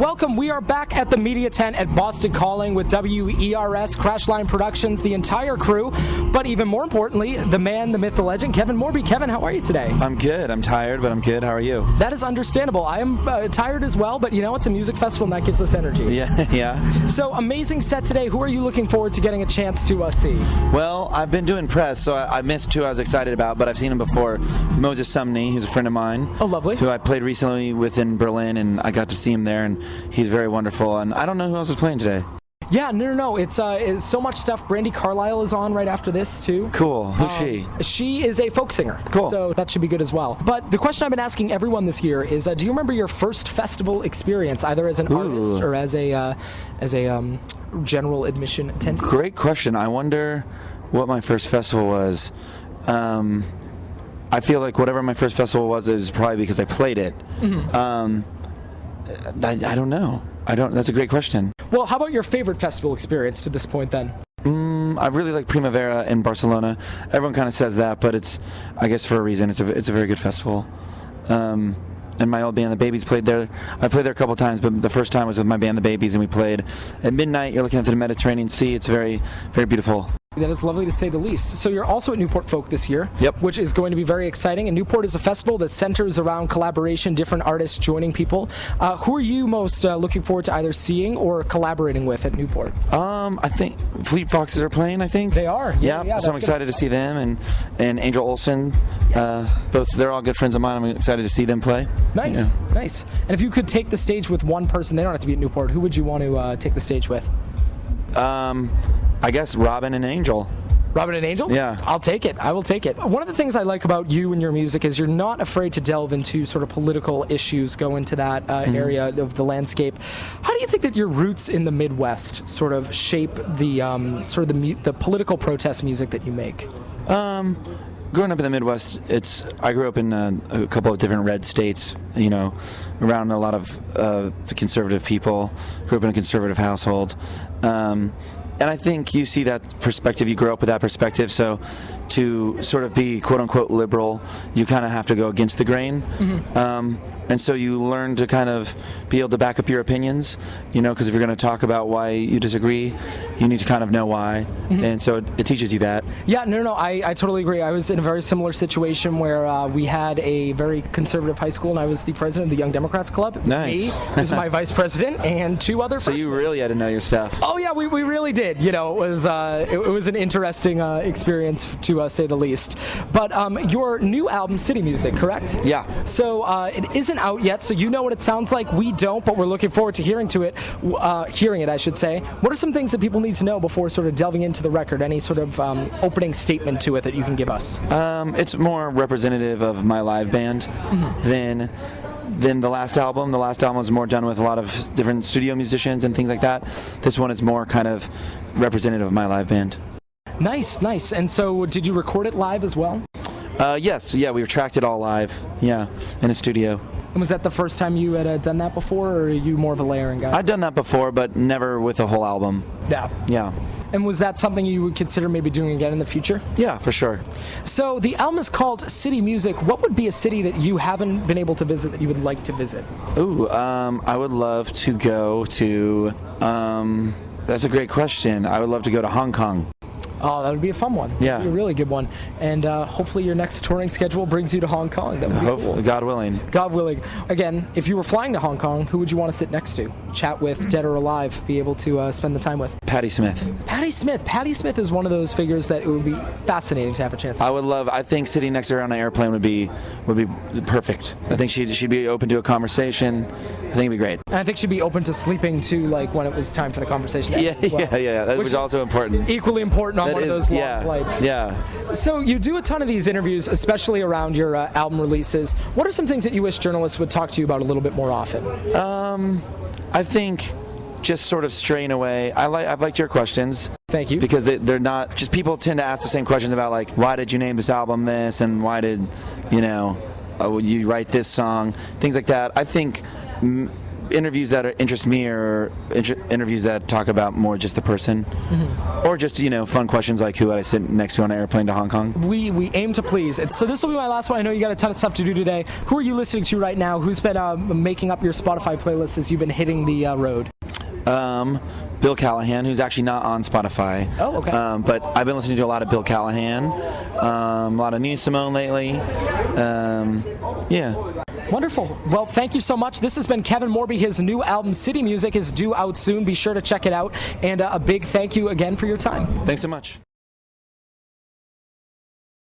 Welcome. We are back at the media tent at Boston Calling with WERS, Crashline Productions, the entire crew, but even more importantly, the man, the myth, the legend, Kevin Morby. Kevin, how are you today? I'm good. I'm tired, but I'm good. How are you? That is understandable. I am tired as well, but you know, it's a music festival and that gives us energy. Yeah. So, amazing set today. Who are you looking forward to getting a chance to see? Well, I've been doing press, so I missed who I was excited about, but I've seen him before. Moses Sumney, who's a friend of mine. Oh, lovely. Who I played recently with in Berlin, and I got to see him there, and he's very wonderful. And I don't know who else is playing today. Yeah, no. It's so much stuff. Brandi Carlile is on right after this, too. Cool. Who's she? She is a folk singer. Cool. So that should be good as well. But the question I've been asking everyone this year is, do you remember your first festival experience, either as an artist or as a general admission attendee? Great question. I wonder what my first festival was. I feel like whatever my first festival was is probably because I played it. Mm-hmm. I don't know. That's a great question. Well, how about your favorite festival experience to this point then? I really like Primavera in Barcelona. Everyone kind of says that, but it's, I guess for a reason, it's a very good festival. And my old band, The Babies, played there. I played there a couple times, but the first time was with my band, The Babies, and we played at midnight. You're looking at the Mediterranean Sea. It's very, very beautiful. That is lovely to say the least. So you're also at Newport Folk this year, yep, which is going to be very exciting. And Newport is a festival that centers around collaboration, different artists joining people. Who are you most looking forward to either seeing or collaborating with at Newport? I think Fleet Foxes are playing, I think. They are. Yeah, so I'm excited to see them, and Angel Olsen. Yes. Both, they're all good friends of mine. I'm excited to see them play. Nice, yeah. Nice. And if you could take the stage with one person, they don't have to be at Newport, who would you want to take the stage with? I guess Robin and Angel. Robin and Angel? Yeah. I'll take it. I will take it. One of the things I like about you and your music is you're not afraid to delve into sort of political issues, go into that area of the landscape. How do you think that your roots in the Midwest sort of shape the the political protest music that you make? Growing up in the Midwest, I grew up in a couple of different red states, around a lot of the conservative people. Grew up in a conservative household. And I think you see that perspective, you grow up with that perspective, so to sort of be quote-unquote liberal, you kind of have to go against the grain. Mm-hmm. And so you learn to kind of be able to back up your opinions, because if you're going to talk about why you disagree, you need to kind of know why. Mm-hmm. And so it teaches you that. Yeah, no, I totally agree. I was in a very similar situation where we had a very conservative high school, and I was the president of the Young Democrats Club. Nice. Me, was my vice president, and two other So you really had to know your stuff. Oh, yeah, we really did. It was an interesting experience, to say the least. But your new album, City Music, correct? Yeah. So it isn't out yet, so you know what it sounds like. We don't, but we're looking forward to hearing it, I should say. What are some things that people need to know before sort of delving into the record? Any sort of opening statement to it that you can give us? It's more representative of my live band than the last album. The last album was more done with a lot of different studio musicians and things like that. This one is more kind of representative of my live band. Nice. And so did you record it live as well? Yes. Yeah, we tracked it all live. Yeah, in a studio. And was that the first time you had done that before, or are you more of a layering guy? I'd done that before, but never with a whole album. Yeah. And was that something you would consider maybe doing again in the future? Yeah, for sure. So the album is called City Music. What would be a city that you haven't been able to visit that you would like to visit? Ooh, I would love to go to, that's a great question. I would love to go to Hong Kong. Oh, that would be a fun one. Yeah. That would be a really good one. And hopefully your next touring schedule brings you to Hong Kong. That would be cool. God willing. God willing. Again, if you were flying to Hong Kong, who would you want to sit next to? Chat with, dead or alive, be able to spend the time with? Patti Smith. Patti Smith is one of those figures that it would be fascinating to have a chance to. I think sitting next to her on an airplane would be perfect. I think she'd be open to a conversation. I think it'd be great. And I think she'd be open to sleeping too, like when it was time for the conversation to end as well. Yeah. That was also important. Equally important on one of those long flights. Yeah. So you do a ton of these interviews, especially around your album releases. What are some things that you wish journalists would talk to you about a little bit more often? I think just sort of straying away. I've liked your questions. Thank you. Because they're not just, people tend to ask the same questions about like, why did you name this album this, and why did you write this song, things like that. I think interviews that interest me, or interviews that talk about more just the person, or just fun questions like who would I sit next to on an airplane to Hong Kong. We aim to please. So this will be my last one. I know you got a ton of stuff to do today. Who are you listening to right now? Who's been making up your Spotify playlist as you've been hitting the road? Bill Callahan, who's actually not on Spotify. Oh, okay. But I've been listening to a lot of Bill Callahan, a lot of Nina Simone lately. Yeah. Wonderful. Well, thank you so much. This has been Kevin Morby. His new album, City Music, is due out soon. Be sure to check it out. And a big thank you again for your time. Thanks so much.